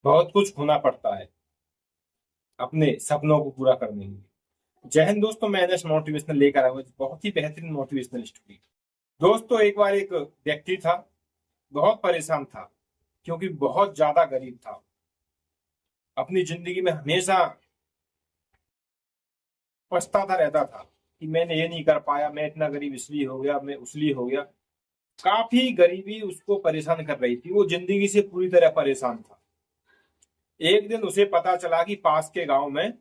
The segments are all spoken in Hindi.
बहुत कुछ खोना पड़ता है अपने सपनों को पूरा करने के लिए। जय हिंद दोस्तों, मैं एनएस मोटिवेशनल लेकर आया हूँ बहुत ही बेहतरीन मोटिवेशनल स्टोरी। दोस्तों, एक बार एक व्यक्ति था, बहुत परेशान था क्योंकि बहुत ज्यादा गरीब था। अपनी जिंदगी में हमेशा पछताता रहता था कि मैंने ये नहीं कर पाया, मैं इतना गरीब इसलिए हो गया, मैं उसलिए हो गया। काफी गरीबी उसको परेशान कर रही थी, वो जिंदगी से पूरी तरह परेशान था। एक दिन उसे पता चला कि पास के गांव में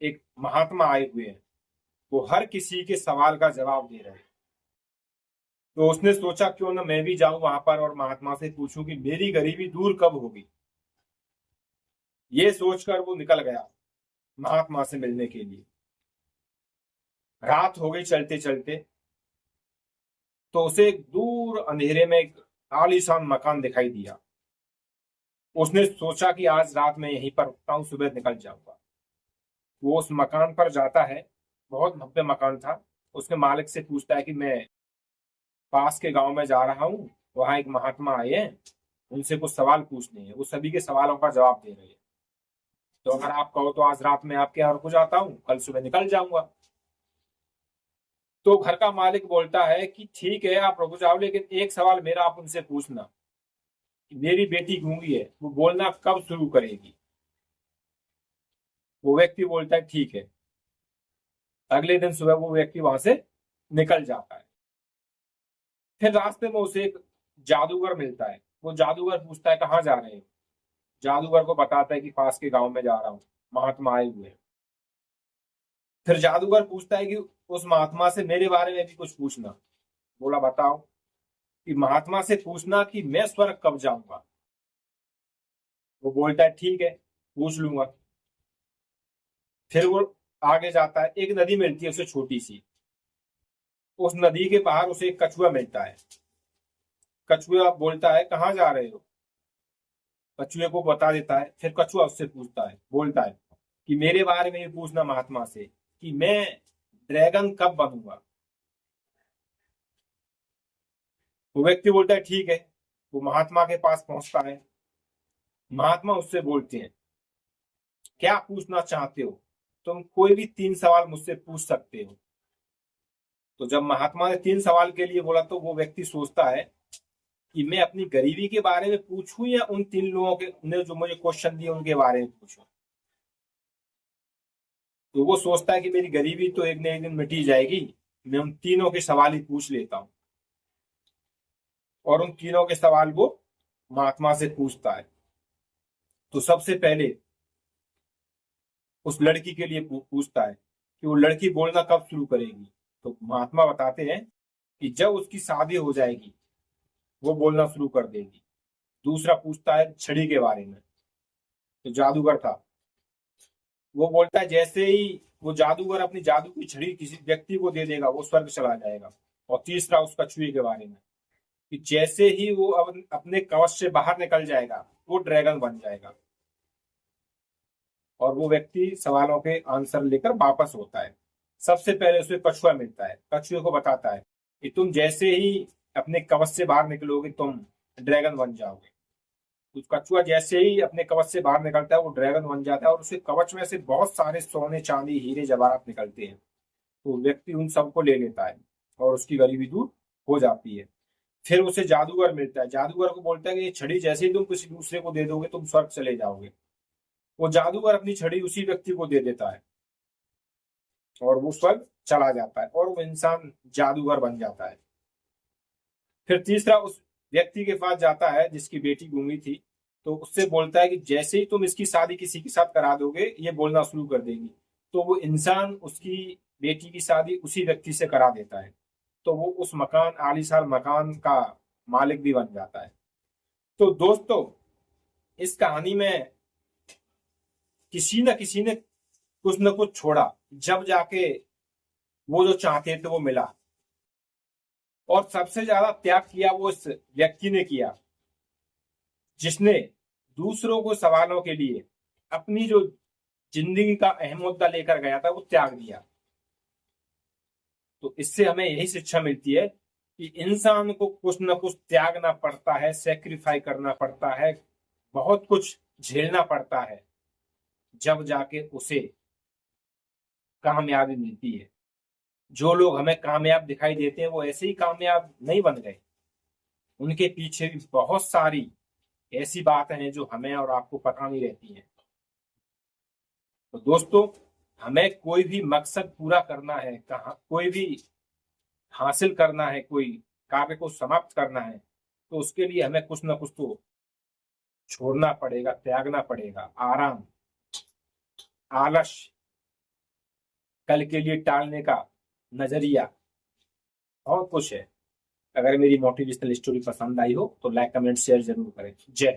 एक महात्मा आए हुए हैं। वो हर किसी के सवाल का जवाब दे रहे हैं। तो उसने सोचा क्यों ना मैं भी जाऊं वहां पर और महात्मा से पूछूं कि मेरी गरीबी दूर कब होगी। ये सोचकर वो निकल गया महात्मा से मिलने के लिए। रात हो गई चलते चलते, तो उसे एक दूर अंधेरे में एक आलीशान मकान दिखाई दिया। उसने सोचा कि आज रात में यहीं पर रुकता हूँ, सुबह निकल जाऊंगा। वो उस मकान पर जाता है। बहुत भव्य मकान था। उसके मालिक से पूछता है कि मैं पास के गांव में जा रहा हूँ, वहां एक महात्मा आए हैं, उनसे कुछ सवाल पूछने हैं। वो सभी के सवालों का जवाब दे रहे हैं। तो अगर आप कहो तो आज रात में आपके यहाँ रुक जाता हूँ, कल सुबह निकल जाऊंगा। तो घर का मालिक बोलता है कि ठीक है, आप रुक जाओ, लेकिन एक सवाल मेरा आप उनसे पूछना कि मेरी बेटी गूंगी है, वो बोलना कब शुरू करेगी। वो व्यक्ति बोलता है ठीक है। अगले दिन सुबह वो व्यक्ति वहां से निकल जाता है। फिर रास्ते में उसे एक जादूगर मिलता है। वो जादूगर पूछता है कहाँ जा रहे हो। जादूगर को बताता है कि पास के गांव में जा रहा हूँ, महात्मा आए हुए हैं। फिर जादूगर पूछता है कि उस महात्मा से मेरे बारे में भी कुछ पूछना। बोला बताओ। कि महात्मा से पूछना कि मैं स्वर्ग कब जाऊंगा। वो बोलता है ठीक है, पूछ लूंगा। फिर वो आगे जाता है, एक नदी मिलती है उसे छोटी सी। उस नदी के बाहर उसे एक कछुआ मिलता है। कछुआ बोलता है कहाँ जा रहे हो। कछुए को बता देता है। फिर कछुआ उससे पूछता है, बोलता है कि मेरे बारे में भी पूछना महात्मा से कि मैं ड्रैगन कब बनूंगा। वो व्यक्ति बोलता है ठीक है। वो महात्मा के पास पहुंचता है। महात्मा उससे बोलते हैं क्या पूछना चाहते हो, तुम कोई भी 3 सवाल मुझसे पूछ सकते हो। तो जब महात्मा ने 3 सवाल के लिए बोला तो वो व्यक्ति सोचता है कि मैं अपनी गरीबी के बारे में पूछूं या उन 3 लोगों के ने जो मुझे क्वेश्चन दिए उनके बारे में पूछूं। तो वो सोचता है कि मेरी गरीबी तो एक न एक दिन मिटी जाएगी, मैं उन तीनों के सवाल ही पूछ लेता हूँ। और उन तीनों के सवाल वो महात्मा से पूछता है। तो सबसे पहले उस लड़की के लिए पूछता है कि वो लड़की बोलना कब शुरू करेगी। तो महात्मा बताते हैं कि जब उसकी शादी हो जाएगी वो बोलना शुरू कर देगी। दूसरा पूछता है छड़ी के बारे में। तो जादूगर था, वो बोलता है जैसे ही वो जादूगर अपनी जादू की छड़ी किसी व्यक्ति को दे देगा वो स्वर्ग चला जाएगा। और तीसरा उस कछुए के बारे में कि जैसे ही वो अपने कवच से बाहर निकल जाएगा वो ड्रैगन बन जाएगा। और वो व्यक्ति सवालों के आंसर लेकर वापस होता है। सबसे पहले उसे कछुआ मिलता है। कछुए को बताता है कि तुम जैसे ही अपने कवच से बाहर निकलोगे तुम ड्रैगन बन जाओगे। तो कछुआ जैसे ही अपने कवच से बाहर निकलता है वो ड्रैगन बन जाता है और उसे कवच में से बहुत सारे सोने चांदी हीरे जवाहरात निकलते हैं। तो व्यक्ति उन सबको ले लेता है और उसकी गरीबी दूर हो जाती है। फिर उसे जादूगर मिलता है। जादूगर को बोलता है कि ये छड़ी जैसे ही तुम किसी दूसरे को दे दोगे तुम स्वर्ग चले जाओगे। वो जादूगर अपनी छड़ी उसी व्यक्ति को दे देता है और वो स्वर्ग चला जाता है और वो इंसान जादूगर बन जाता है। फिर तीसरा उस व्यक्ति के पास जाता है जिसकी बेटी गूंगी थी। तो उससे बोलता है कि जैसे ही तुम इसकी शादी किसी के साथ करा दोगे ये बोलना शुरू कर देगी। तो वो इंसान उसकी बेटी की शादी उसी व्यक्ति से करा देता है। तो वो उस मकान आलीशान मकान का मालिक भी बन जाता है। तो दोस्तों, इस कहानी में किसी ने कुछ न कुछ छोड़ा, जब जाके वो जो चाहते थे वो मिला। और सबसे ज्यादा त्याग किया वो इस व्यक्ति ने किया जिसने दूसरों को सवालों के लिए अपनी जो जिंदगी का अहम मुद्दा लेकर गया था वो त्याग दिया। तो इससे हमें यही शिक्षा मिलती है कि इंसान को कुछ ना कुछ त्यागना पड़ता है, सेक्रीफाई करना पड़ता है, बहुत कुछ झेलना पड़ता है, जब जाके उसे कामयाबी मिलती है। जो लोग हमें कामयाब दिखाई देते हैं वो ऐसे ही कामयाब नहीं बन गए, उनके पीछे भी बहुत सारी ऐसी बातें हैं जो हमें और आपको पता नहीं रहती हैं। तो दोस्तों, हमें कोई भी मकसद पूरा करना है, कहा कोई भी हासिल करना है, कोई कार्य को समाप्त करना है, तो उसके लिए हमें कुछ ना कुछ तो छोड़ना पड़ेगा, त्यागना पड़ेगा। आराम, आलस्य, कल के लिए टालने का नजरिया, बहुत कुछ है। अगर मेरी मोटिवेशनल स्टोरी पसंद आई हो तो लाइक कमेंट शेयर जरूर करें। जय हिंद।